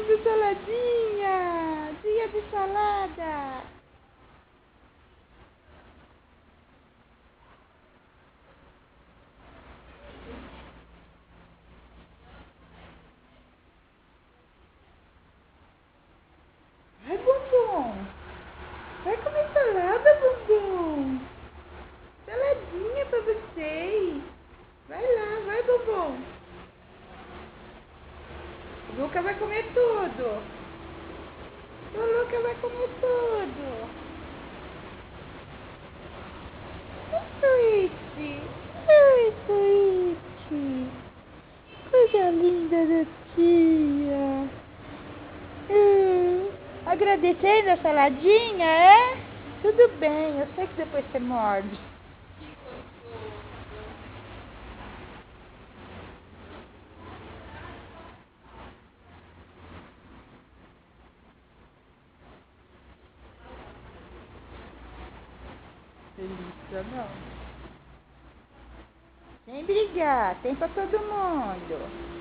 comendo saladinha. Dia de salada. Ai, Bumbum. Vai comer salada, Bumbum. Saladinha pra vocês. Vai lá, vai, Bumbum. O Luca vai comer tudo. O Luca vai comer tudo. Twitch. Ai, Twitch. Coisa linda da tia. Agradecendo a saladinha, é? Tudo bem, eu sei que depois você morde. Delícia, não. Sem brigar, tem pra todo mundo.